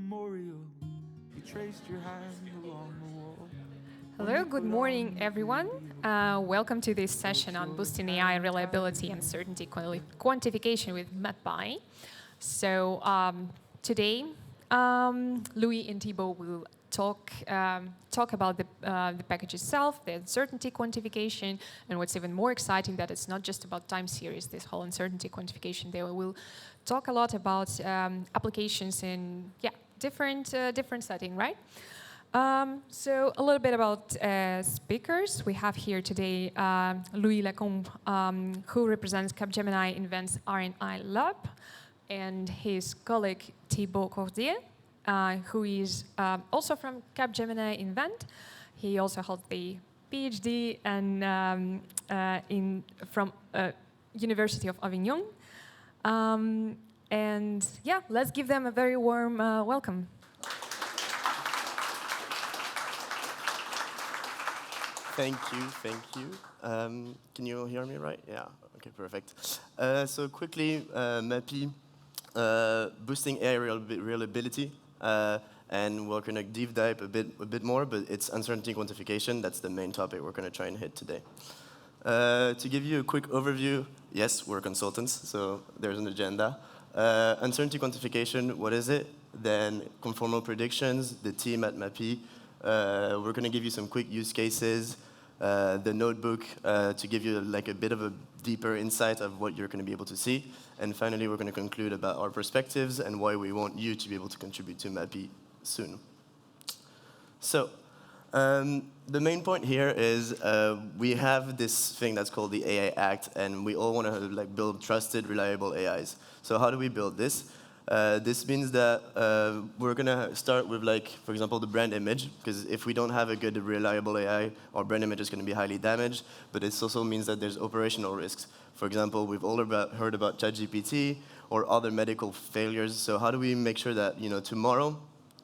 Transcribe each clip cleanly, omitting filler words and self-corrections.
memorial. You traced your hand along the wall. Hello, good morning, everyone. Welcome to this session on boosting AI reliability and certainty quantification with MAPIE. So today, Louis and Thibault will talk about the package itself, the uncertainty quantification, and what's even more exciting that it's not just about time series, this whole uncertainty quantification. They will talk a lot about applications in different setting, right? So a little bit about speakers. We have here today Louis Lacombe, who represents Capgemini Invent's R&I Lab, and his colleague Thibault Cordier, who is also from Capgemini Invent. He also holds the PhD and from University of Avignon. And yeah, let's give them a very warm welcome. Thank you. Can you hear me right? Yeah, okay, perfect. So quickly, MAPIE, boosting AI reliability, and we're gonna deep dive a bit more, but it's uncertainty quantification. That's the main topic we're gonna try and hit today. To give you a quick overview, yes, we're consultants, so there's an agenda. Uncertainty quantification, what is it? Then conformal predictions, the team at MAPIE. We're gonna give you some quick use cases, the notebook to give you like a bit of a deeper insight of what you're going to be able to see. And finally, we're going to conclude about our perspectives and why we want you to be able to contribute to MAPIE soon. So the main point here is we have this thing that's called the AI Act, and we all want to like build trusted, reliable AIs. So how do we build this? This means that we're going to start with, like, for example, the brand image, because if we don't have a good, reliable AI, our brand image is going to be highly damaged, but it also means that there's operational risks. For example, we've all heard about ChatGPT or other medical failures, so how do we make sure that, tomorrow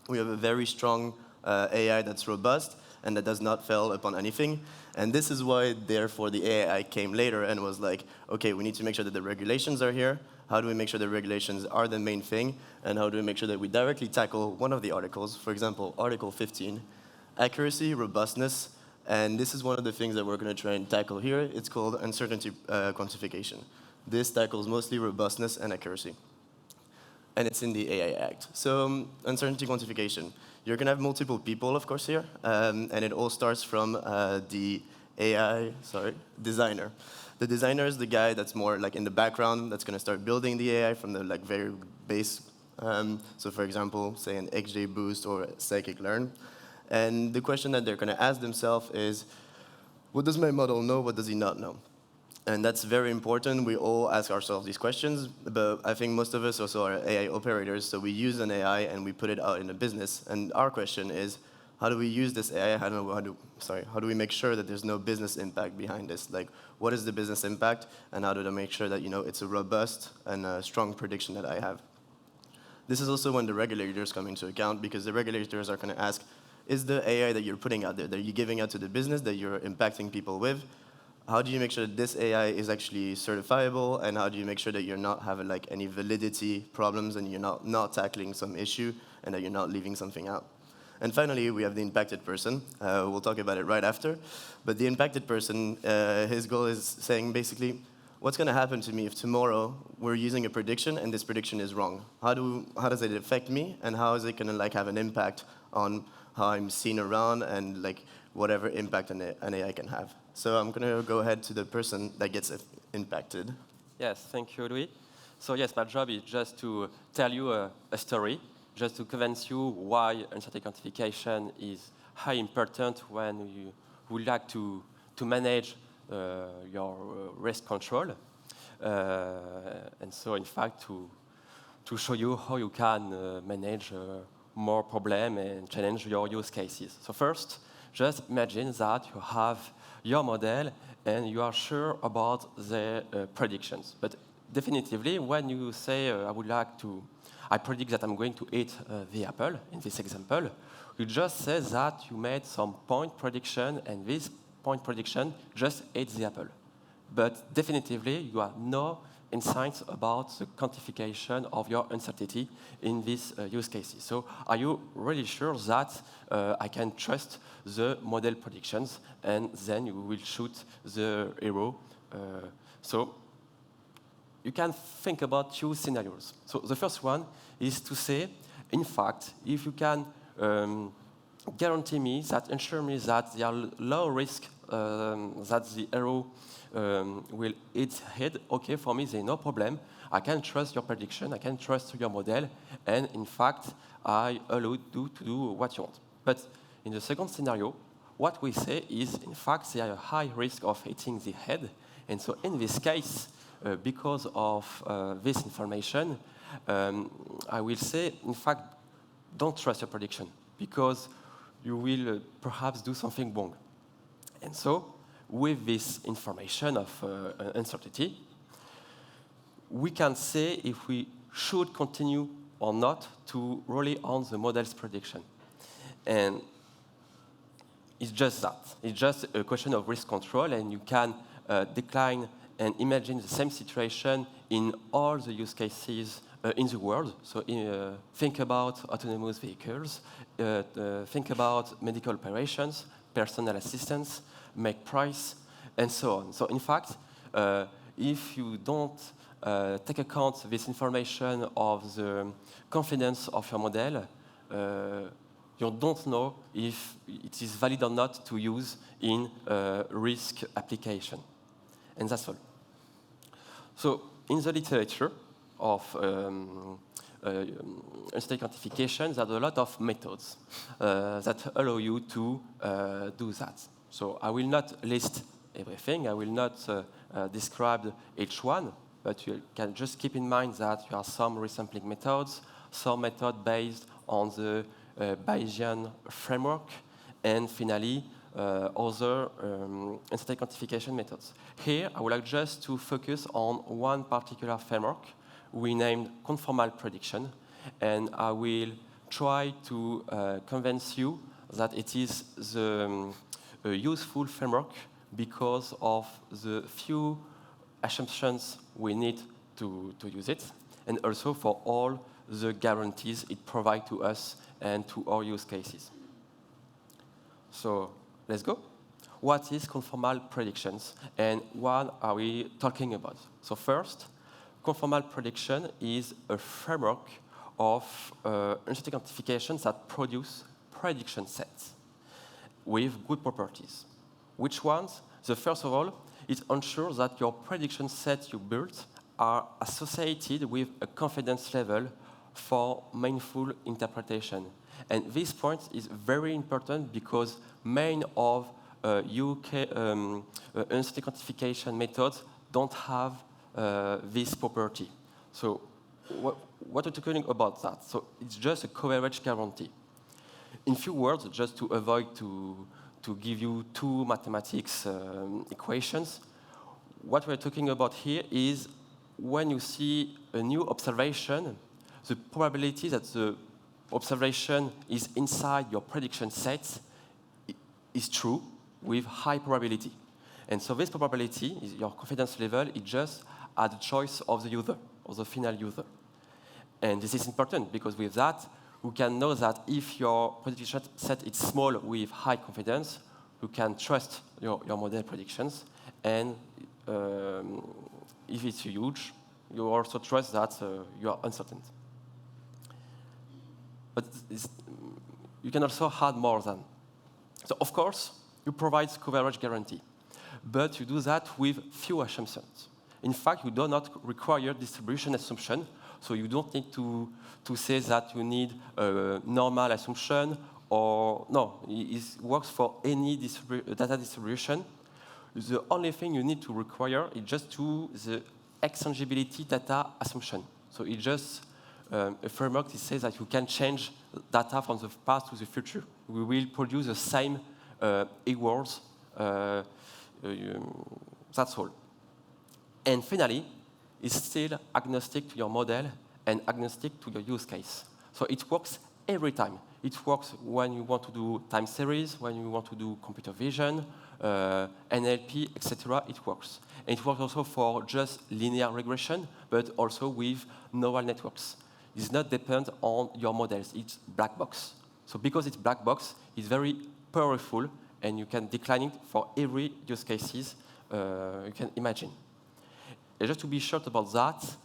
we have a very strong AI that's robust and that does not fail upon anything? And this is why, therefore, the AI came later and was like, okay, we need to make sure that the regulations are here. How do we make sure the regulations are the main thing? And how do we make sure that we directly tackle one of the articles? For example, Article 15, accuracy, robustness. And this is one of the things that we're going to try and tackle here. It's called uncertainty quantification. This tackles mostly robustness and accuracy. And it's in the AI Act. So uncertainty quantification. You're going to have multiple people, of course, here. And it all starts from the designer. The designer is the guy that's more like in the background that's going to start building the AI from the very base. So for example, say an XGBoost or scikit-learn. And the question that they're going to ask themselves is, what does my model know? What does he not know? And that's very important. We all ask ourselves these questions, but I think most of us also are AI operators, so we use an AI and we put it out in the business. And our question is, how do we use this AI? How do we make sure that there's no business impact behind this? Like, what is the business impact, and how do I make sure that it's a robust and a strong prediction that I have? This is also when the regulators come into account, because the regulators are going to ask, is the AI that you're putting out there, that you're giving out to the business, that you're impacting people with, how do you make sure that this AI is actually certifiable, and how do you make sure that you're not having like any validity problems and you're not tackling some issue and that you're not leaving something out? And finally, we have the impacted person. We'll talk about it right after. But the impacted person, his goal is saying basically, what's going to happen to me if tomorrow we're using a prediction and this prediction is wrong? How does it affect me, and how is it going to have an impact on how I'm seen around and whatever impact an AI can have? So I'm going to go ahead to the person that gets impacted. Yes, thank you, Louis. So yes, my job is just to tell you a story, just to convince you why uncertainty quantification is highly important when you would like to manage your risk control. And so, in fact, to show you how you can manage more problem and challenge your use cases. So first, just imagine that you have your model and you are sure about the predictions. But definitively, when you say, I predict that I'm going to eat the apple, in this example, you just say that you made some point prediction, and this point prediction just ate the apple. But definitively, you have no insights about the quantification of your uncertainty in these use cases. So are you really sure that I can trust the model predictions, and then you will shoot the arrow? So you can think about two scenarios. So the first one is to say, in fact, if you can guarantee me that, ensure me that there are low risk that the arrow will hit head, okay, for me, there's no problem. I can trust your prediction, I can trust your model, and in fact, I allow you to do what you want. But in the second scenario, what we say is, in fact, there is a high risk of hitting the head, and so in this case, because of this information, I will say, in fact, don't trust your prediction, because you will perhaps do something wrong. And so, with this information of uncertainty, we can say if we should continue or not to rely on the model's prediction. And it's just that. It's just a question of risk control, and you can decline and imagine the same situation in all the use cases in the world. So think about autonomous vehicles, think about medical operations, personal assistance, make price, and so on. So in fact, if you don't take account this information of the confidence of your model, you don't know if it is valid or not to use in risk application. And that's all. So in the literature of uncertainty quantification, there are a lot of methods that allow you to do that. So I will not list everything. I will not describe each one, but you can just keep in mind that there are some resampling methods, some methods based on the Bayesian framework, and finally, other uncertainty quantification methods. Here, I would like just to focus on one particular framework we named conformal prediction, and I will try to convince you that it is the useful framework because of the few assumptions we need to use it, and also for all the guarantees it provides to us and to our use cases. So let's go. What is conformal predictions, and what are we talking about? So first, conformal prediction is a framework of uncertainty quantifications that produce prediction sets with good properties. Which ones? The first of all, it ensures that your prediction sets you built are associated with a confidence level for meaningful interpretation. And this point is very important because many of UK uncertainty quantification methods don't have this property. So what are we talking about that? So it's just a coverage guarantee. In few words, just to avoid to give you two mathematics equations, what we're talking about here is when you see a new observation, the probability that the observation is inside your prediction set is true with high probability. And so this probability, is your confidence level, is just at the choice of the user, of the final user. And this is important because with that, you can know that if your prediction set is small with high confidence, you can trust your model predictions. And if it's huge, you also trust that you are uncertain. But you can also add more than. So of course, you provide coverage guarantee, but you do that with few assumptions. In fact, you do not require distribution assumption, so you don't need to say that you need a normal assumption, or no, it works for any data distribution. The only thing you need to require is just the exchangeability data assumption. So it's just a framework that says that you can change data from the past to the future. We will produce the same words. That's all. And finally, it's still agnostic to your model and agnostic to your use case. So it works every time. It works when you want to do time series, when you want to do computer vision, NLP, etc. It works. And it works also for just linear regression, but also with neural networks. It's not dependent on your models. It's black box. So because it's black box, it's very powerful, and you can decline it for every use cases you can imagine. And just to be short about that,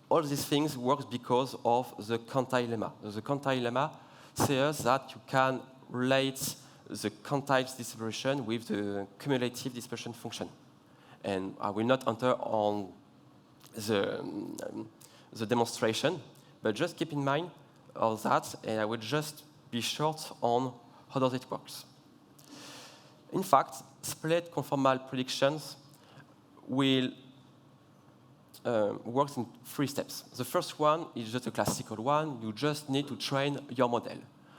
all these things work because of the quantile lemma. The quantile lemma says that you can relate the quantile distribution with the cumulative dispersion function. And I will not enter on the demonstration, but just keep in mind all that, and I will just be short on how does it work. In fact, split conformal predictions will work in 3 steps. The first one is just a classical one. You just need to train your model.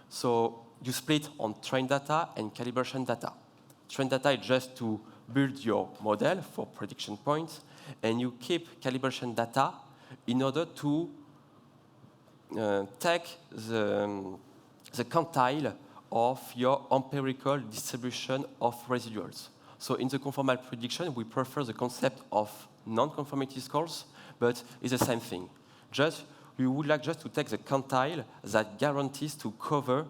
So you split on trained data and calibration data. Trained data is just to build your model for prediction points, and you keep calibration data in order to take the quantile of your empirical distribution of residuals. So in the conformal prediction, we prefer the concept of non-conformity scores, but it's the same thing. We would like just to take the quantile that guarantees to cover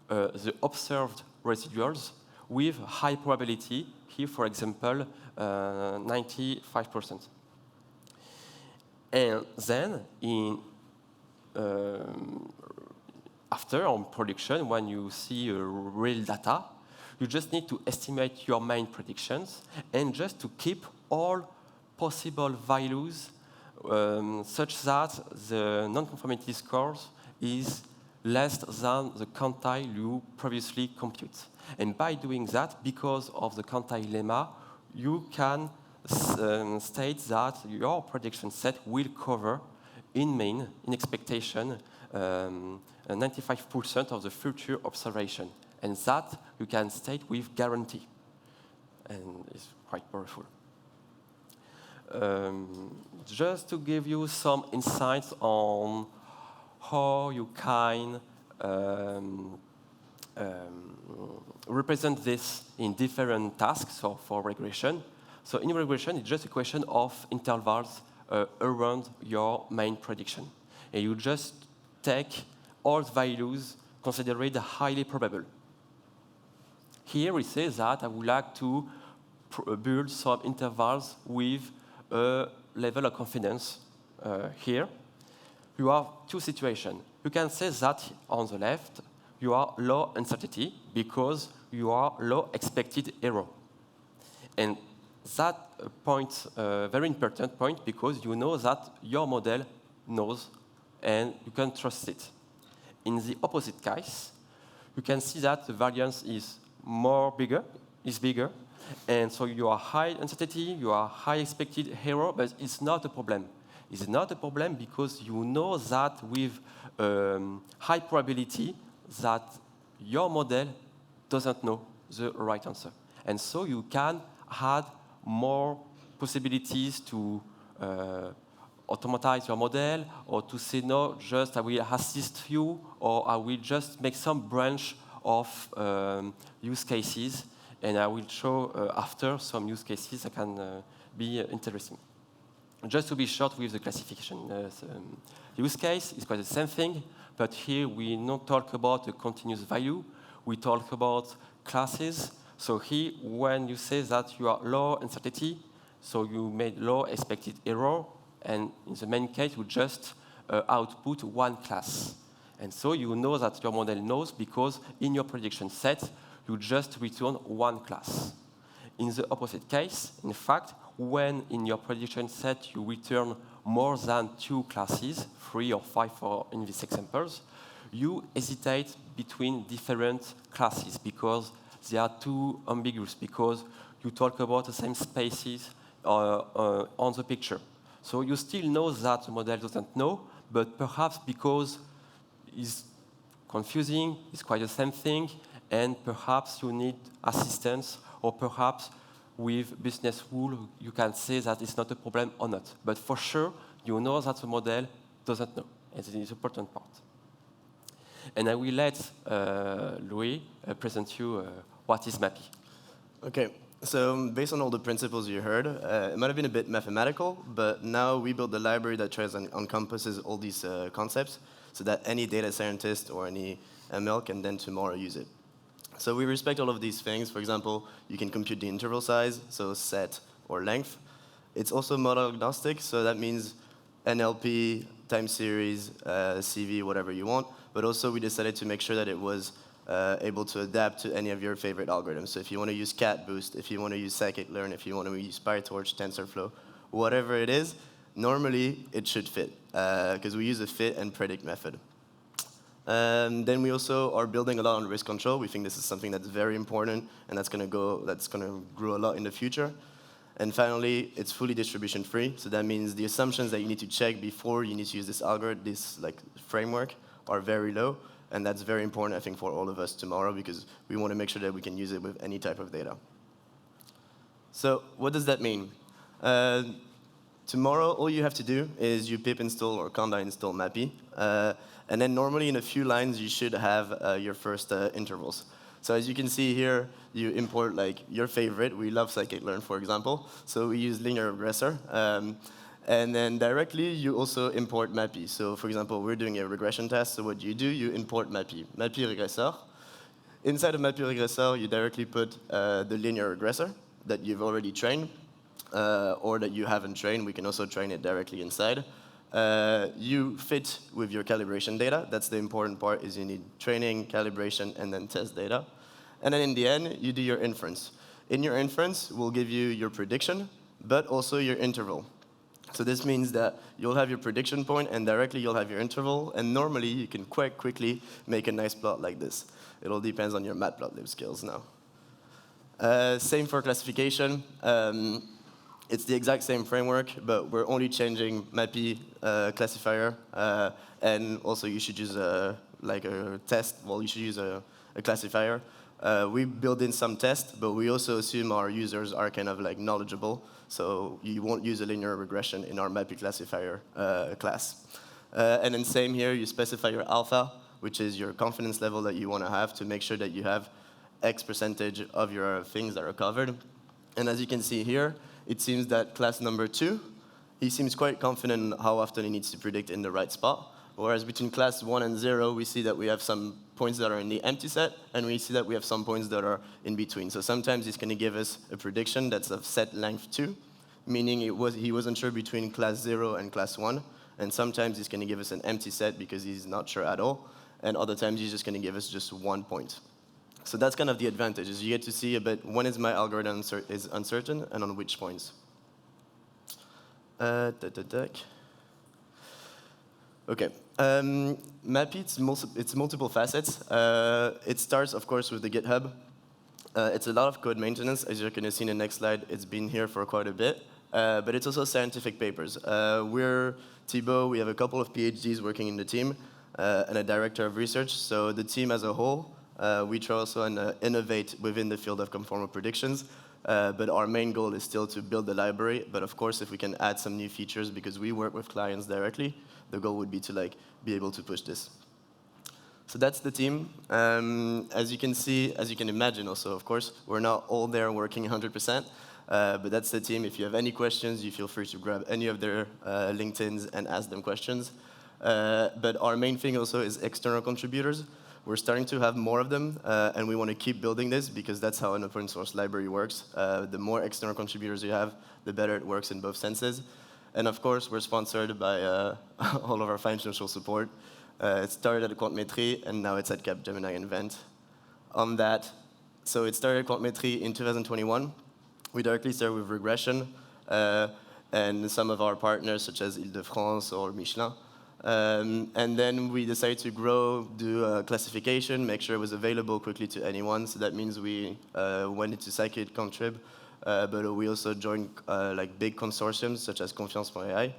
the observed residuals with high probability. Here, for example, 95%. And then, after on prediction, when you see real data, you just need to estimate your main predictions and just to keep all possible values such that the non-conformity scores is less than the quantile you previously compute. And by doing that, because of the quantile lemma, you can state that your prediction set will cover, in expectation, 95% of the future observation. And that you can state with guarantee. And it's quite powerful. Just to give you some insights on how you can represent this in different tasks, so for regression. So in regression, it's just a question of intervals around your main prediction. And you just take all values considered highly probable. Here we say that I would like to build some intervals with a level of confidence. Here, you have 2 situations. You can say that on the left, you are low uncertainty because you are low expected error. And that point, very important point, because you know that your model knows and you can trust it. In the opposite case, you can see that the variance is bigger, and so you are high uncertainty, you are high expected error, but it's not a problem. It's not a problem because you know that with high probability that your model doesn't know the right answer. And so you can add more possibilities to automatize your model, or to say, no, just I will assist you, or I will just make some branch of use cases, and I will show after some use cases that can be interesting. Just to be short with the classification use case, it's quite the same thing, but here we don't talk about a continuous value, we talk about classes. So here, when you say that you are low uncertainty, so you made low expected error, and in the main case, you just output 1 class. And so you know that your model knows because in your prediction set, you just return 1 class. In the opposite case, in fact, when in your prediction set you return more than 2 classes, 3 or 5 in these examples, you hesitate between different classes because they are too ambiguous, because you talk about the same spaces on the picture. So you still know that the model doesn't know, but perhaps because it's confusing, it's quite the same thing, and perhaps you need assistance, or perhaps with business rule, you can say that it's not a problem or not. But for sure, you know that the model doesn't know, and it is an important part. And I will let Louis present you what is MAPIE. Okay, so based on all the principles you heard, it might have been a bit mathematical, but now we built a library that tries and encompasses all these concepts so that any data scientist or any ML can then tomorrow use it. So we respect all of these things. For example, you can compute the interval size, so set or length. It's also model agnostic, so that means NLP, time series, CV, whatever you want. But also we decided to make sure that it was able to adapt to any of your favorite algorithms. So if you want to use CatBoost, if you want to use scikit-learn, if you want to use PyTorch, TensorFlow, whatever it is, normally it should fit, because we use a fit and predict method. Then we also are building a lot on risk control. We think this is something that's very important, and that's going to grow a lot in the future. And finally, it's fully distribution free. So that means the assumptions that you need to check before you need to use this algorithm, this framework, are very low. And that's very important, I think, for all of us tomorrow, because we want to make sure that we can use it with any type of data. So what does that mean? Tomorrow, all you have to do is you pip install or conda install MAPIE. And then normally in a few lines, you should have your first intervals. So as you can see here, you import your favorite. We love scikit-learn, for example. So we use linear regressor. And then directly, you also import MAPIE. So for example, we're doing a regression test. So what do? You import MAPIE. MAPIE regressor. Inside of MAPIE regressor, you directly put the linear regressor that you've already trained, or that you haven't trained. We can also train it directly inside. You fit with your calibration data. That's the important part, is you need training, calibration, and then test data. And then in the end, you do your inference. In your inference, we'll give you your prediction, but also your interval. So this means that you'll have your prediction point, and directly you'll have your interval. And normally, you can quite quickly make a nice plot like this. It all depends on your matplotlib skills now. Same for classification. It's the exact same framework, but we're only changing MAPIE classifier. And also, you should use a test. Well, you should use a classifier. We build in some tests, but we also assume our users are kind of knowledgeable. So you won't use a linear regression in our MAPIE classifier class. And then same here, you specify your alpha, which is your confidence level that you want to have to make sure that you have X percentage of your things that are covered. And as you can see here, it seems that class number 2, he seems quite confident in how often he needs to predict in the right spot. Whereas between class 1 and 0, we see that we have some points that are in the empty set, and we see that we have some points that are in between. So sometimes he's going to give us a prediction that's of set length 2, meaning he wasn't sure between class 0 and class 1. And sometimes he's going to give us an empty set because he's not sure at all. And other times he's just going to give us just 1 point. So that's kind of the advantage, is you get to see a bit when is my algorithm is uncertain and on which points. Okay. MAPIE, it's multiple facets. It starts, of course, with the GitHub. It's a lot of code maintenance. As you're going to see in the next slide, it's been here for quite a bit. But it's also scientific papers. We're Thibaut. We have a couple of PhDs working in the team and a director of research. So the team as a whole, we try also and innovate within the field of conformal predictions. But our main goal is still to build the library. But of course, if we can add some new features, because we work with clients directly, the goal would be to be able to push this. So that's the team. As you can see, as you can imagine also, of course, we're not all there working 100%. But that's the team. If you have any questions, you feel free to grab any of their LinkedIns and ask them questions. But our main thing also is external contributors. We're starting to have more of them, and we want to keep building this because that's how an open source library works. The more external contributors you have, the better it works in both senses. And of course, we're sponsored by all of our financial support. It started at Quantification, and now it's at Capgemini and Vent. On that, so it started at Quantification in 2021. We directly started with regression, and some of our partners, such as Île-de-France or Michelin. And then we decided to grow, do classification, make sure it was available quickly to anyone. So that means we went into scikit-contrib, but we also joined big consortiums such as Confiance.ai.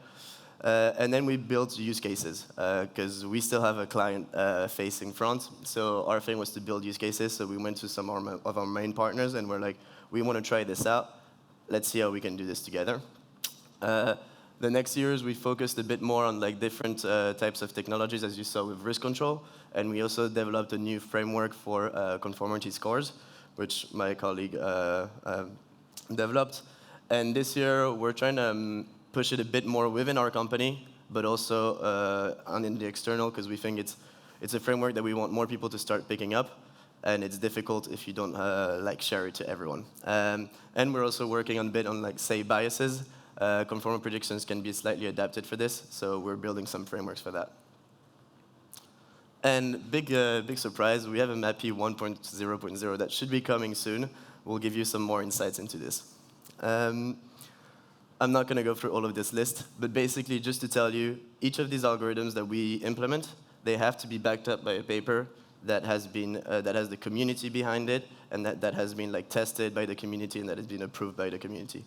And then we built use cases because we still have a client-facing front. So our thing was to build use cases. So we went to some of our main partners and we're like, we want to try this out. Let's see how we can do this together. The next years, we focused a bit more on like different types of technologies, as you saw with risk control. And we also developed a new framework for conformity scores, which my colleague developed. And this year, we're trying to push it a bit more within our company, but also in the external, because we think it's a framework that we want more people to start picking up. And it's difficult if you don't like share it to everyone. And we're also working a bit on like say biases. Conformal predictions can be slightly adapted for this, so we're building some frameworks for that. And big surprise, we have a MAPIE 1.0.0 that should be coming soon. We'll give you some more insights into this. I'm not going to go through all of this list, but basically just to tell you, each of these algorithms that we implement, they have to be backed up by a paper that has the community behind it, and that has been like tested by the community and that has been approved by the community.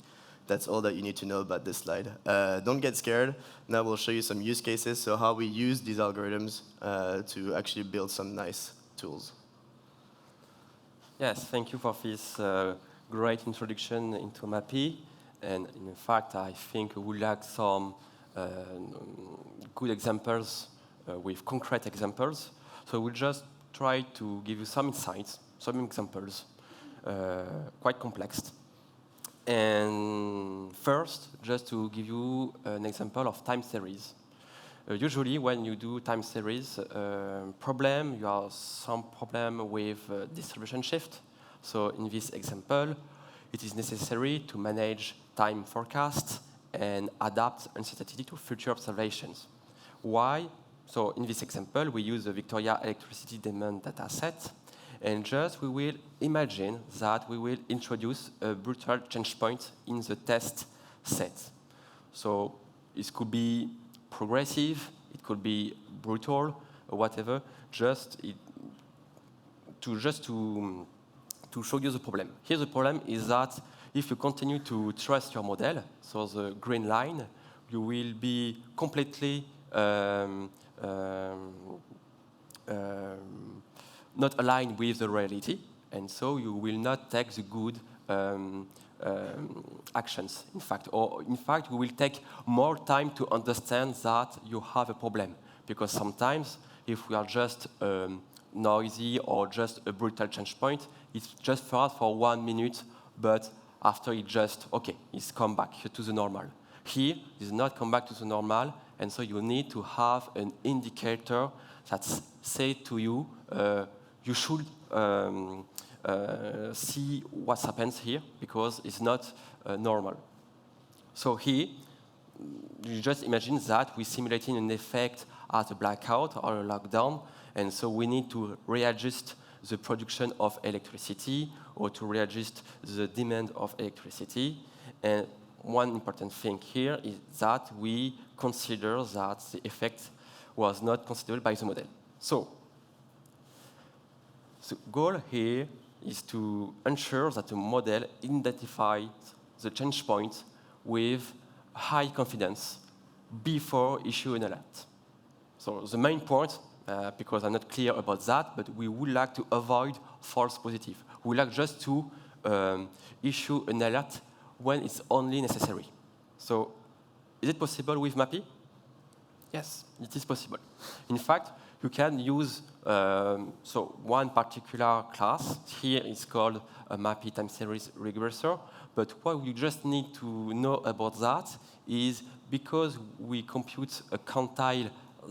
That's all that you need to know about this slide. Don't get scared. Now we'll show you some use cases, so how we use these algorithms to actually build some nice tools. Yes, thank you for this great introduction into MAPIE. And in fact, I think we would like some good examples with concrete examples. So we'll just try to give you some insights, some examples, quite complex. And first, just to give you an example of time series. Usually, when you do time series problem, you have some problem with distribution shift. So in this example, it is necessary to manage time forecast and adapt uncertainty to future observations. Why? So in this example, we use the Victoria electricity demand data set. And just we will imagine that we will introduce a brutal change point in the test set. So it could be progressive, it could be brutal, or whatever, to show you the problem. Here the problem is that if you continue to trust your model, so the green line, you will be completely not aligned with the reality, and so you will not take the good actions, in fact. Or, in fact, you will take more time to understand that you have a problem. Because sometimes, if we are just noisy or just a brutal change point, it's just fast for 1 minute, but after it just, OK, it's come back to the normal. Here, it's not come back to the normal, and so you need to have an indicator that says to you, you should see what happens here, because it's not normal. So here, you just imagine that we're simulating an effect at a blackout or a lockdown, and so we need to readjust the production of electricity or to readjust the demand of electricity. And one important thing here is that we consider that the effect was not considered by the model. So the goal here is to ensure that the model identifies the change point with high confidence before issuing an alert. So the main point, because I'm not clear about that, but we would like to avoid false positive. We would like just to issue an alert when it's only necessary. So is it possible with MAPIE? Yes, it is possible. In fact, you can use one particular class. Here is called a MAPIE time series regressor. But what you just need to know about that is because we compute a quantile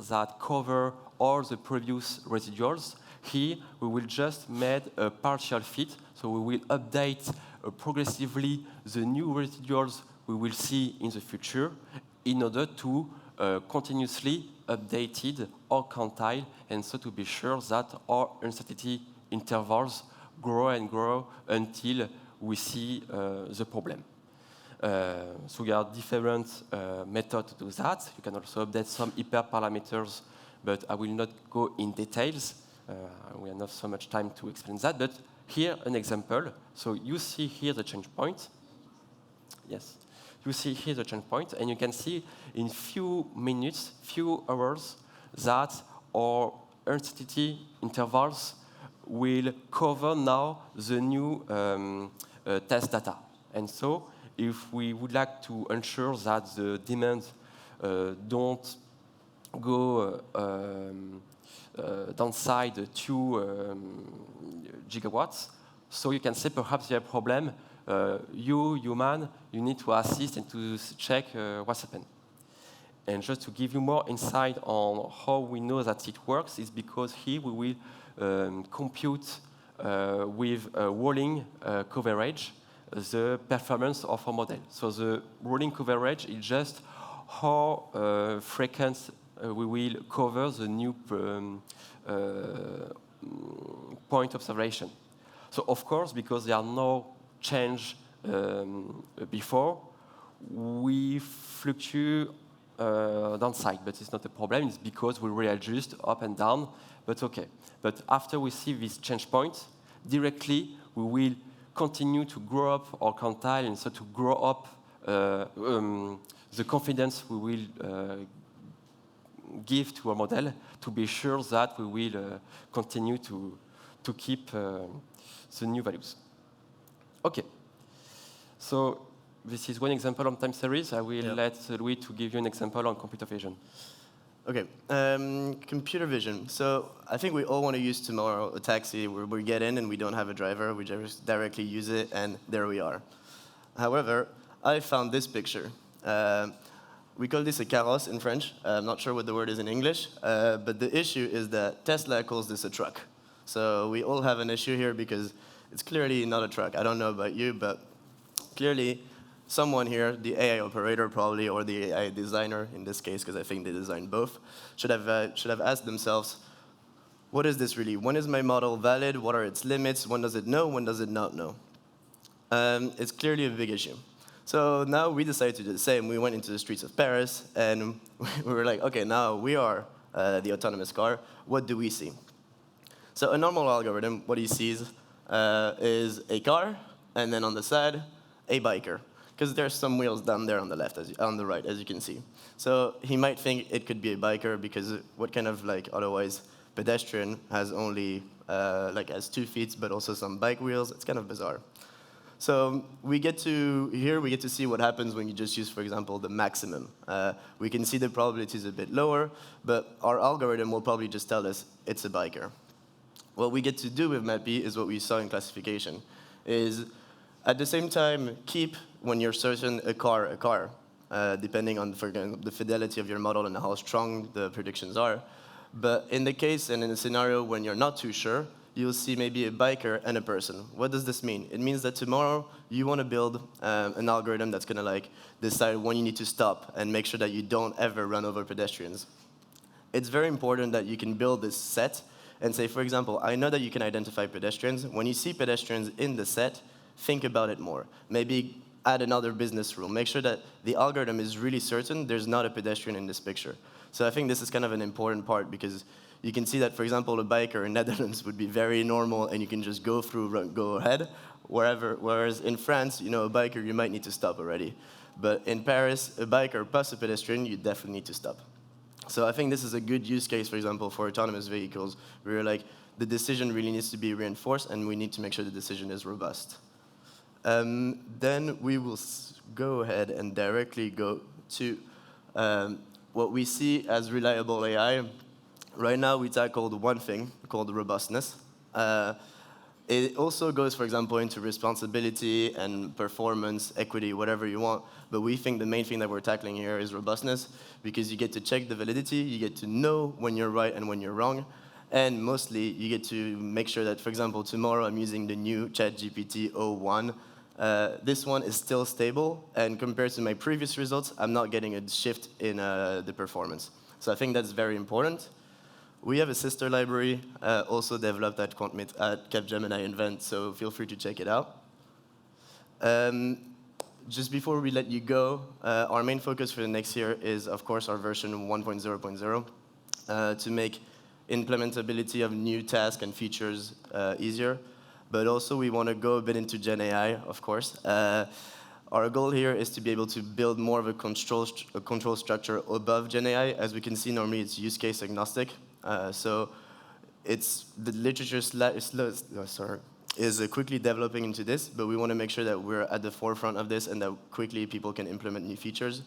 that cover all the previous residuals, here we will just make a partial fit. So we will update progressively the new residuals we will see in the future in order to continuously updated our quantile, and so to be sure that our uncertainty intervals grow and grow until we see the problem. So we have different methods to do that. You can also update some hyperparameters, but I will not go in details. We have not so much time to explain that, but here an example. So you see here the change point. Yes. You see here the change point, and you can see in few minutes, few hours, that our uncertainty intervals will cover now the new test data. And so if we would like to ensure that the demands don't go downside 2 gigawatts, so you can say perhaps you have a problem. Human, you need to assist and to check what's happened. And just to give you more insight on how we know that it works is because here we will compute with rolling coverage the performance of our model. So the rolling coverage is just how frequent we will cover the new point observation. So of course, because there are no change before, we fluctuate downside, but it's not a problem. It's because we readjust up and down, but okay. But after we see this change point, directly we will continue to grow up our quantile, and so to grow up the confidence we will give to our model to be sure that we will continue to keep the new values. Okay. So this is one example on time series. I will let Louis to give you an example on computer vision. Okay, computer vision. So I think we all want to use tomorrow a taxi where we get in and we don't have a driver. We just directly use it, and there we are. However, I found this picture. We call this a carrosse in French. I'm not sure what the word is in English, but the issue is that Tesla calls this a truck. So we all have an issue here because it's clearly not a truck. I don't know about you, but clearly someone here, the AI operator probably, or the AI designer in this case, because I think they designed both, should have asked themselves, what is this really? When is my model valid? What are its limits? When does it know? When does it not know? It's clearly a big issue. So now we decided to do the same. We went into the streets of Paris, and we were like, okay, now we are the autonomous car. What do we see? So a normal algorithm, what he sees is a car, and then on the side, a biker, because there's some wheels down there on the left, on the right, as you can see. So he might think it could be a biker, because what kind of otherwise pedestrian has only has 2 feet, but also some bike wheels? It's kind of bizarre. So we get to see what happens when you just use, for example, the maximum. We can see the probability is a bit lower, but our algorithm will probably just tell us it's a biker. What we get to do with MAPIE is what we saw in classification, is at the same time keep, when you're certain, a car, depending on the fidelity of your model and how strong the predictions are. But in the case and in a scenario when you're not too sure, you'll see maybe a biker and a person. What does this mean? It means that tomorrow you want to build an algorithm that's going to decide when you need to stop and make sure that you don't ever run over pedestrians. It's very important that you can build this set and say, for example, I know that you can identify pedestrians. When you see pedestrians in the set, think about it more. Maybe add another business rule. Make sure that the algorithm is really certain there's not a pedestrian in this picture. So I think this is kind of an important part, because you can see that, for example, a biker in Netherlands would be very normal and you can just go through, go ahead, whereas in France, a biker, you might need to stop already. But in Paris, a biker plus a pedestrian, you definitely need to stop. So I think this is a good use case, for example, for autonomous vehicles, where the decision really needs to be reinforced and we need to make sure the decision is robust. Then we will go ahead and directly go to what we see as reliable AI. Right now, we tackled one thing called robustness. It also goes, for example, into responsibility and performance, equity, whatever you want. But we think the main thing that we're tackling here is robustness, because you get to check the validity, you get to know when you're right and when you're wrong, and mostly you get to make sure that, for example, tomorrow I'm using the new ChatGPT 01. This one is still stable, and compared to my previous results, I'm not getting a shift in the performance. So I think that's very important. We have a sister library also developed at Capgemini Invent, so feel free to check it out. Just before we let you go, our main focus for the next year is, of course, our version 1.0.0 to make implementability of new tasks and features easier. But also, we want to go a bit into Gen AI, of course. Our goal here is to be able to build more of a control structure above Gen AI. As we can see, normally it's use case agnostic. So it's the literature is quickly developing into this, but we want to make sure that we're at the forefront of this and that quickly people can implement new features.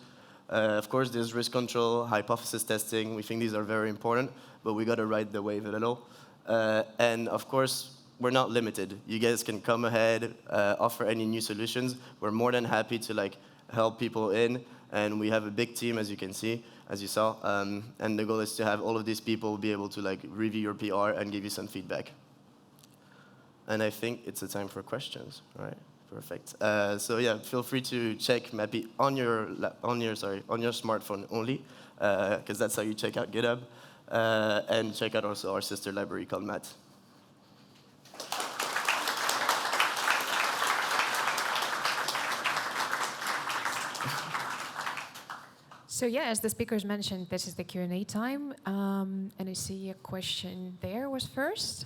Of course, there's risk control, hypothesis testing. We think these are very important, but we got to ride the wave a little. And of course, we're not limited. You guys can come ahead, offer any new solutions. We're more than happy to help people in, and we have a big team, as you can see, as you saw. And the goal is to have all of these people be able to review your PR and give you some feedback. And I think it's a time for questions, right? Perfect. So yeah, feel free to check MAPIE on your smartphone only, because that's how you check out GitHub, and check out also our sister library called MAT. So yeah, as the speakers mentioned, this is the Q&A time, and I see a question there was first.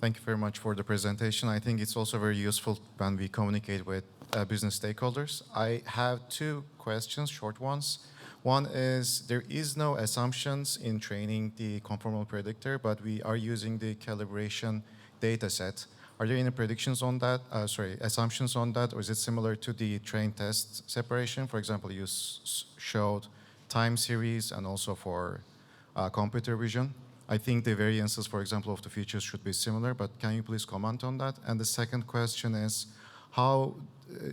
Thank you very much for the presentation. I think it's also very useful when we communicate with business stakeholders. I have two questions, short ones. One is, there is no assumptions in training the conformal predictor, but we are using the calibration data set. Are there any predictions on that, assumptions on that, or is it similar to the train test separation? For example, you showed time series and also for computer vision. I think the variances, for example, of the features should be similar, but can you please comment on that? And the second question is, how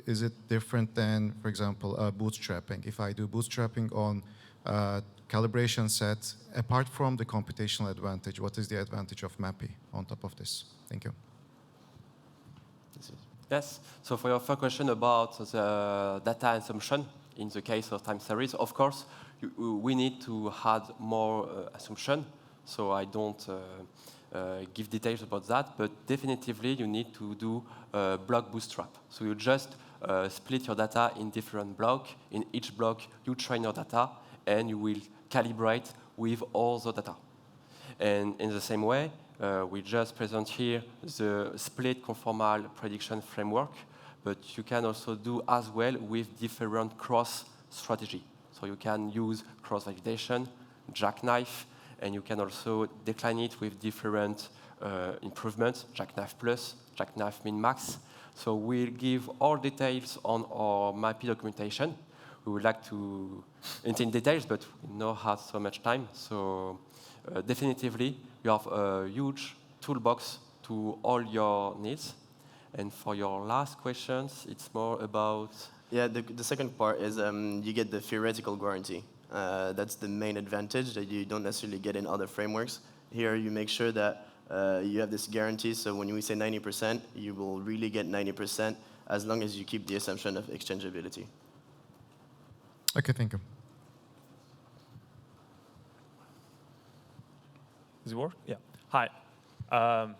is it different than, for example, bootstrapping? If I do bootstrapping on calibration set, apart from the computational advantage, what is the advantage of MAPIE on top of this? Thank you. Yes, so for your first question about the data assumption, in the case of time series, of course, we need to add more assumption. So I don't give details about that, but definitively you need to do block bootstrap. So you just split your data in different blocks. In each block, you train your data, and you will calibrate with all the data. And in the same way, we just present here the split conformal prediction framework, but you can also do as well with different cross strategy. So you can use cross-validation, jackknife, and you can also decline it with different improvements, jackknife plus, jackknife min-max. So we'll give all details on our MAPIE documentation. We would like to enter in details, but we don't have so much time. So definitively, you have a huge toolbox to all your needs. And for your last questions, it's more about... Yeah, the second part is you get the theoretical guarantee. That's the main advantage that you don't necessarily get in other frameworks. Here, you make sure that you have this guarantee, so when we say 90%, you will really get 90% as long as you keep the assumption of exchangeability. Okay, thank you. Does it work? Yeah. Hi. Down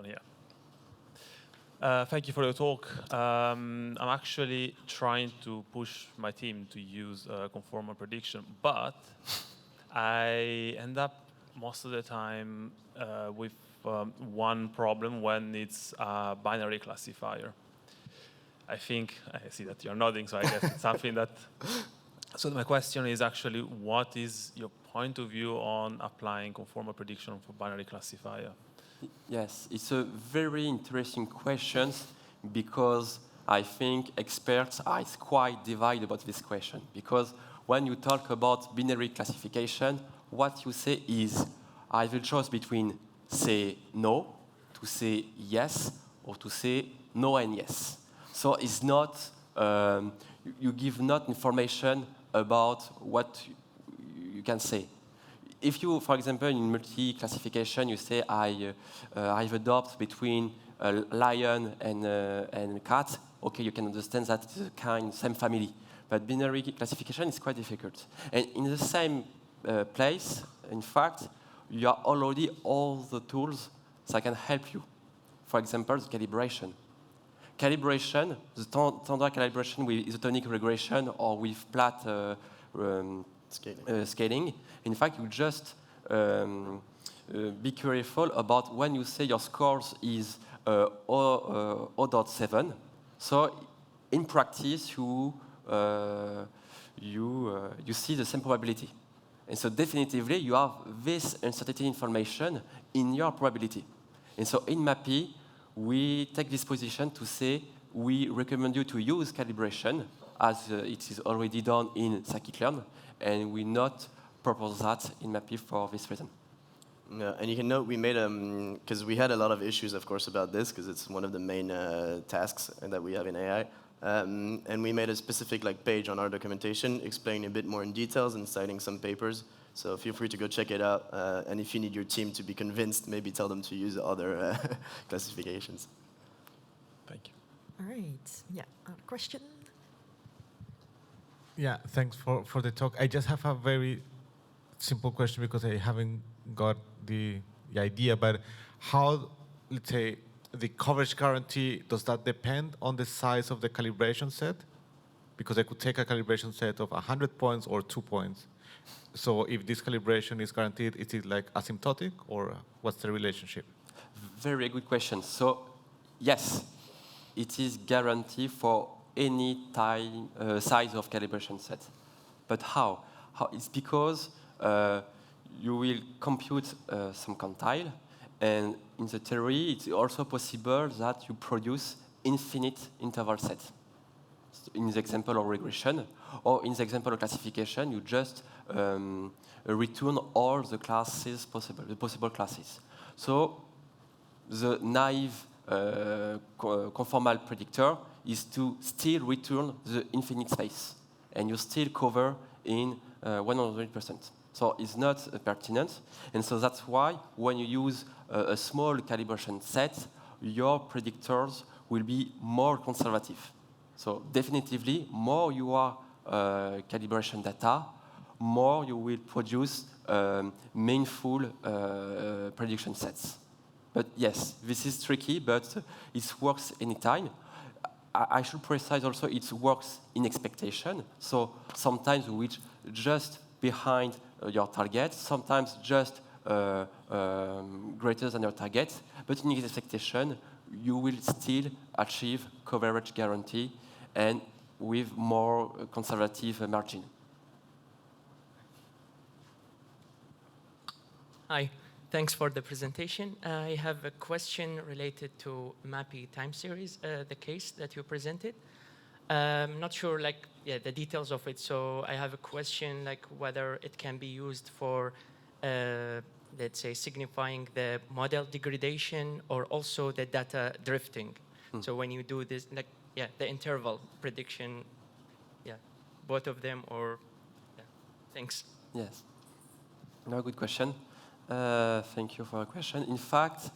here. Thank you for your talk. I'm actually trying to push my team to use conformal prediction, but I end up most of the time with one problem when it's a binary classifier. I see that you're nodding, so I guess it's something that... So my question is actually, what is your point of view on applying conformal prediction for binary classifier? Yes, it's a very interesting question because I think experts are quite divided about this question. Because when you talk about binary classification, what you say is, I will choose between say no, to say yes, or to say no and yes. So it's not, you give not information about what you can say. If you, for example, in multi-classification, you say I've adopted between a lion and a cat, okay, you can understand that it's a same family. But binary classification is quite difficult. And in the same place, in fact, you have already all the tools that can help you. For example, the calibration. Calibration, the standard calibration with isotonic regression or with flat scaling. In fact, you just be careful about when you say your scores is 0.7. So in practice, you see the same probability. And so definitively, you have this uncertainty information in your probability. And so in MAPIE, we take this position to say we recommend you to use calibration as it is already done in scikit-learn, and we not propose that in MAPIE for this reason. Yeah, and you can note we made because we had a lot of issues, of course, about this because it's one of the main tasks that we have in AI. And we made a specific page on our documentation explaining a bit more in details and citing some papers. So feel free to go check it out. And if you need your team to be convinced, maybe tell them to use other classifications. Thank you. All right. Yeah. Question? Yeah, thanks for the talk. I just have a very simple question because I haven't got the idea, but how, let's say, the coverage guarantee, does that depend on the size of the calibration set? Because I could take a calibration set of 100 points or 2 points. So if this calibration is guaranteed, is it asymptotic, or what's the relationship? Very good question. So yes, it is guaranteed for any size of calibration set. But how? It's because you will compute some quantile, and in the theory, it's also possible that you produce infinite interval sets. So in the example of regression, or in the example of classification, you just return all the classes possible, the possible classes. So the naive conformal predictor is to still return the infinite space, and you still cover in 100%. So it's not pertinent, and so that's why when you use a small calibration set, your predictors will be more conservative. So definitively, more you are calibration data, more you will produce meaningful prediction sets. But yes, this is tricky, but it works anytime. I should precise also it works in expectation. So sometimes we reach just behind your target, sometimes just greater than your target. But in expectation, you will still achieve coverage guarantee and with more conservative margin. Hi, thanks for the presentation. I have a question related to MAPIE time series, the case that you presented. I'm not sure, the details of it. So I have a question, whether it can be used for, let's say, signifying the model degradation or also the data drifting. So when you do this, the interval prediction, both of them, or thanks. Yes. No, good question. Thank you for your question. In fact,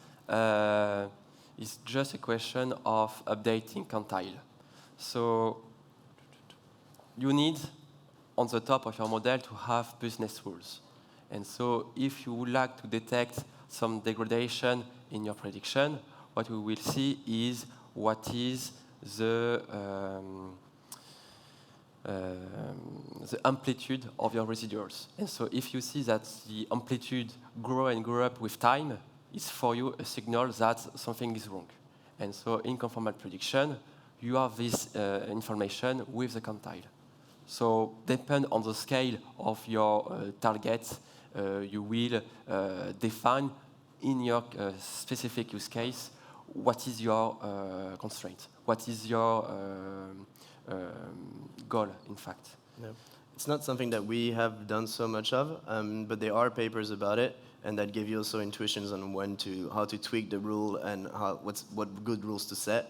it's just a question of updating quantile. So you need, on the top of your model, to have business rules. And so if you would like to detect some degradation in your prediction, what we will see is what is the amplitude of your residuals. And so if you see that the amplitude grow and grow up with time, it's for you a signal that something is wrong. And so in conformal prediction, you have this information with the quantile. So depend on the scale of your target, you will define in your specific use case what is your constraint, what is your goal, in fact. Yeah. It's not something that we have done so much of, but there are papers about it, and that give you also intuitions on how to tweak the rule and what good rules to set.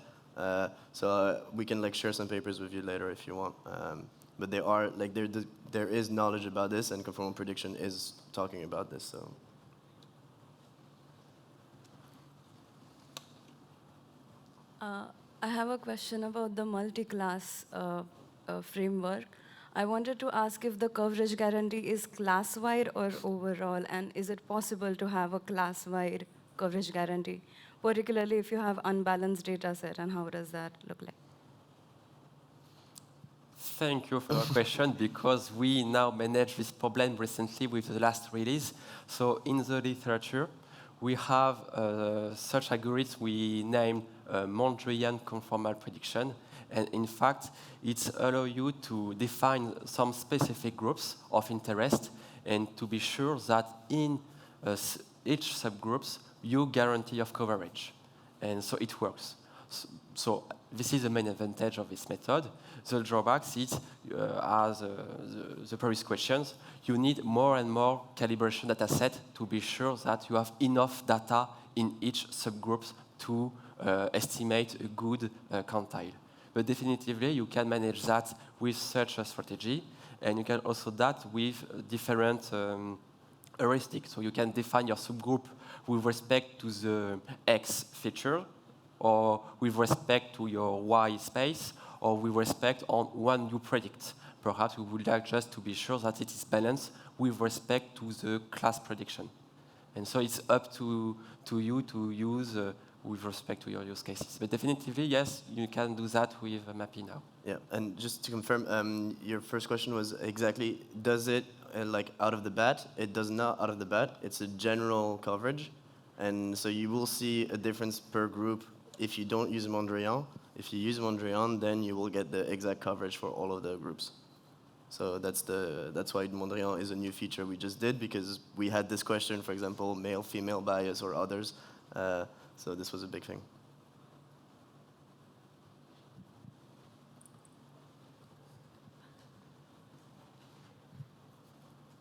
So we can share some papers with you later if you want. But there are there is knowledge about this, and conformal prediction is talking about this. So. I have a question about the multi-class framework. I wanted to ask if the coverage guarantee is class-wide or overall, and is it possible to have a class-wide coverage guarantee, particularly if you have unbalanced data set, and how does that look like? Thank you for your question, because we now manage this problem recently with the last release. So in the literature, we have such algorithm we named Mondrian conformal prediction. And in fact, it allows you to define some specific groups of interest and to be sure that in each subgroups, you guarantee of coverage. And so it works. So this is the main advantage of this method. The drawbacks is, as the previous questions, you need more and more calibration data set to be sure that you have enough data in each subgroup to estimate a good quantile. But definitively, you can manage that with such a strategy, and you can also do that with different heuristics. So you can define your subgroup with respect to the X feature, or with respect to your Y space, or with respect on one you predict. Perhaps we would like just to be sure that it is balanced with respect to the class prediction. And so it's up to you to use with respect to your use cases. But definitively, yes, you can do that with MAPIE now. Yeah, and just to confirm, your first question was exactly, does it, like out of the bat? It does not out of the bat. It's a general coverage. And so you will see a difference per group if you don't use Mondrian. If you use Mondrian, then you will get the exact coverage for all of the groups. So that's why Mondrian is a new feature we just did, because we had this question, for example, male-female bias or others. So this was a big thing.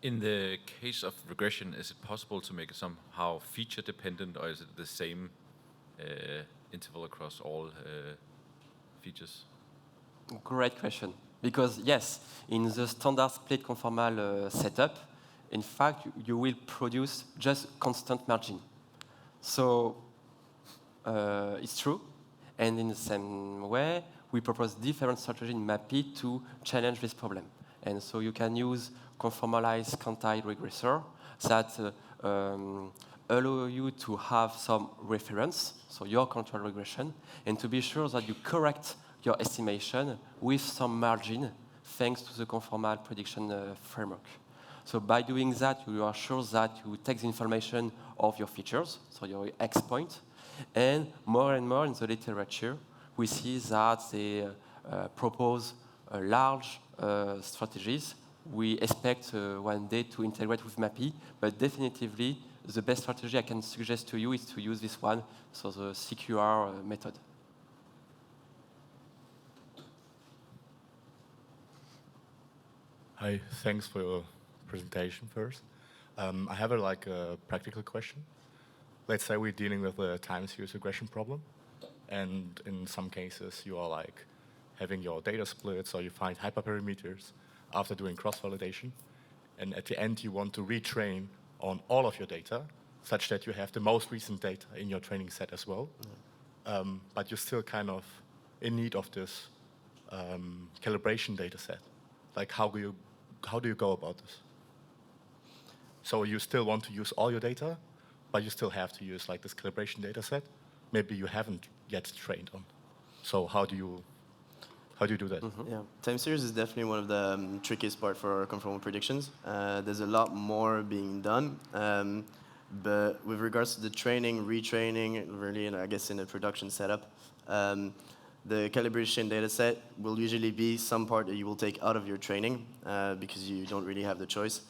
In the case of regression, is it possible to make it somehow feature dependent, or is it the same interval across all features? Great question. Because yes, in the standard split conformal setup, in fact, you will produce just constant margin. So it's true. And in the same way, we propose different strategies in MAPIE to challenge this problem. And so you can use conformalized quantile regressor that allow you to have some reference, so your control regression, and to be sure that you correct your estimation with some margin thanks to the conformal prediction framework. So by doing that, you are sure that you take the information of your features, so your X point, and more in the literature, we see that they propose large strategies. We expect one day to integrate with MAPIE, but definitively the best strategy I can suggest to you is to use this one, so the CQR method. Hi, thanks for your presentation first. I have a practical question. Let's say we're dealing with a time series regression problem, and in some cases you are having your data splits, or you find hyperparameters after doing cross-validation, and at the end you want to retrain on all of your data, such that you have the most recent data in your training set as well, but you're still kind of in need of this calibration data set. How do you go about this? So you still want to use all your data, but you still have to use this calibration data set. Maybe you haven't yet trained on. So how do you do that? Mm-hmm. Yeah, time series is definitely one of the trickiest part for conformal predictions. There's a lot more being done, but with regards to the training, retraining, really, and I guess in a production setup, the calibration data set will usually be some part that you will take out of your training because you don't really have the choice.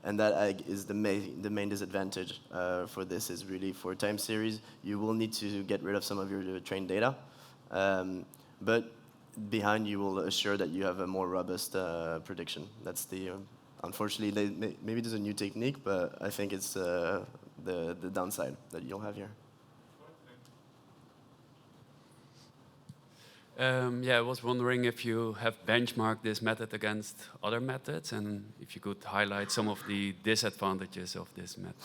And that is the main disadvantage for this, is really for time series, you will need to get rid of some of your trained data. But behind you will assure that you have a more robust prediction. That's the, unfortunately, maybe there's a new technique, but I think it's the downside that you'll have here. Yeah, I was wondering if you have benchmarked this method against other methods, and if you could highlight some of the disadvantages of this method.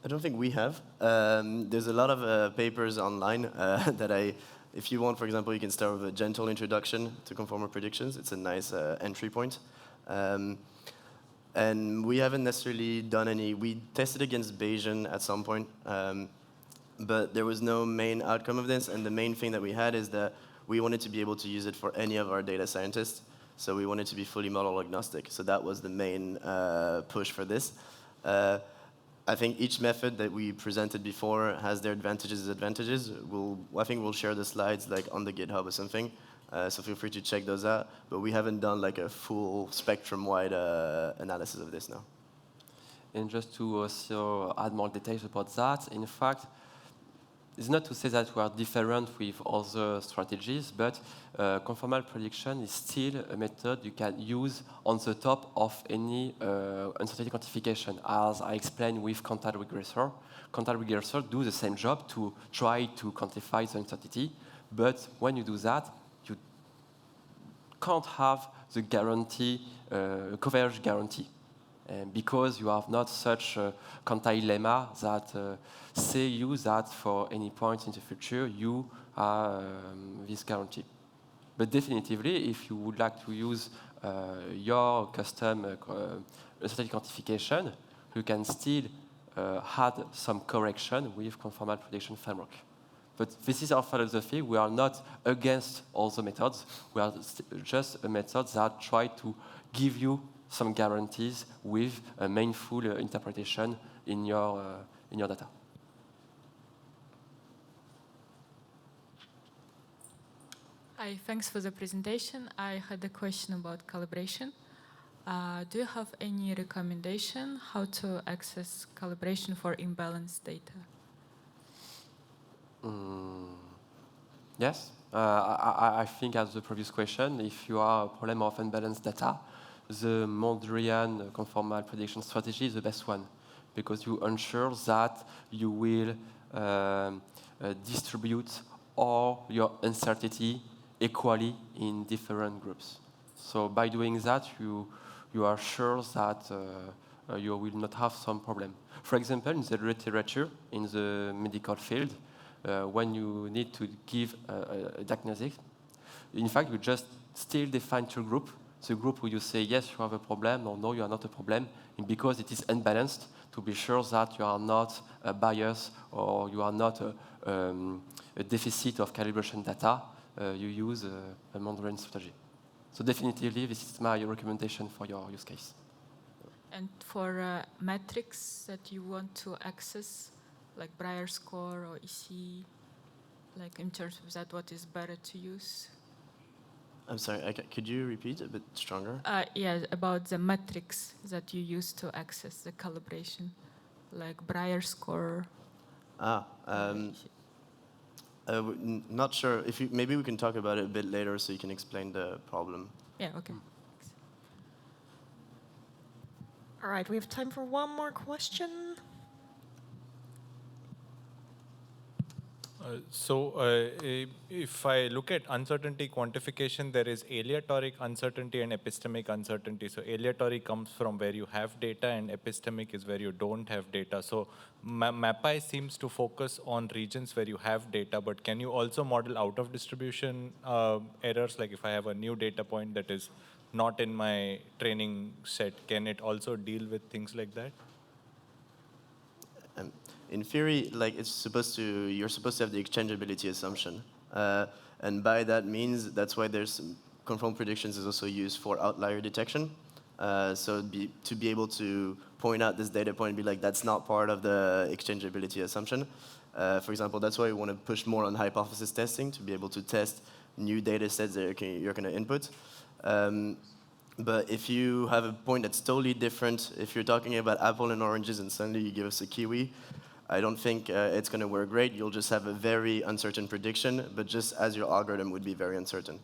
I don't think we have. There's a lot of papers online that if you want, for example, you can start with a gentle introduction to conformal predictions. It's a nice entry point. And we haven't necessarily done any. We tested against Bayesian at some point. But there was no main outcome of this, and the main thing that we had is that we wanted to be able to use it for any of our data scientists, so we wanted to be fully model agnostic. So that was the main push for this. I think each method that we presented before has their advantages and disadvantages. I think we'll share the slides on the GitHub or something, So feel free to check those out. But we haven't done like a full spectrum-wide analysis of this now. And just to also add more details about that, in fact, it's not to say that we are different with other strategies, but conformal prediction is still a method you can use on the top of any uncertainty quantification, as I explained with quantile regressor. Quantile regressor do the same job to try to quantify the uncertainty, but when you do that, you can't have the guarantee, coverage guarantee. Because you have not such a quantile lemma that say you that for any point in the future you have this guarantee. But definitively, if you would like to use your custom uncertainty quantification, you can still add some correction with conformal prediction framework. But this is our philosophy. We are not against all the methods. We are just a method that try to give you some guarantees with a meaningful interpretation in your data. Hi, thanks for the presentation. I had a question about calibration. Do you have any recommendation how to access calibration for imbalanced data? Yes. I think as the previous question, if you have a problem of unbalanced data, the Mondrian conformal prediction strategy is the best one, because you ensure that you will distribute all your uncertainty equally in different groups. So by doing that, you are sure that you will not have some problem. For example, in the literature, in the medical field, when you need to give a diagnosis, in fact, you just still define two groups. The group where you say, yes, you have a problem, or no, you are not a problem, and because it is unbalanced, to be sure that you are not a bias or you are not a deficit of calibration data, you use a Mondrian strategy. So definitively, this is my recommendation for your use case. And for metrics that you want to access, like Breyer score or EC, like in terms of that, what is better to use? I'm sorry, could you repeat a bit stronger? Yeah, about the metrics that you use to access the calibration, like Breyer score. Not sure. Maybe we can talk about it a bit later so you can explain the problem. Yeah, okay. All right, we have time for one more question. If I look at uncertainty quantification, there is aleatoric uncertainty and epistemic uncertainty. So aleatory comes from where you have data, and epistemic is where you don't have data. So MAPIE seems to focus on regions where you have data, but can you also model out of distribution errors? Like if I have a new data point that is not in my training set, can it also deal with things like that? In theory, like you're supposed to have the exchangeability assumption, and by that means that's why there's conformal predictions is also used for outlier detection. So to be able to point out this data point and be like that's not part of the exchangeability assumption. For example, that's why we want to push more on hypothesis testing to be able to test new data sets that you're going to input. But if you have a point that's totally different, if you're talking about apple and oranges and suddenly you give us a kiwi, I don't think it's going to work great. You'll just have a very uncertain prediction, but just as your algorithm would be very uncertain.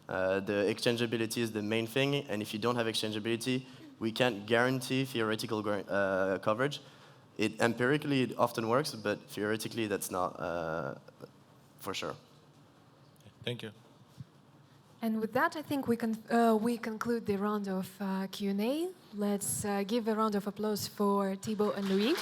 The exchangeability is the main thing, and if you don't have exchangeability, we can't guarantee theoretical coverage. Empirically, it often works, but theoretically, that's not for sure. Thank you. And with that, I think we conclude the round of Q&A. Let's give a round of applause for Thibaut and Louis.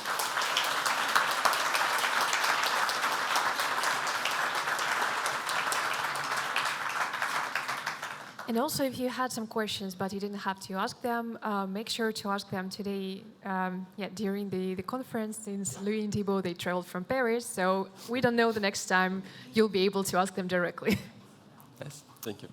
And also, if you had some questions but you didn't have to ask them, make sure to ask them today during the conference, since Louis and Thibaut, they traveled from Paris, so we don't know the next time you'll be able to ask them directly. Yes, thank you.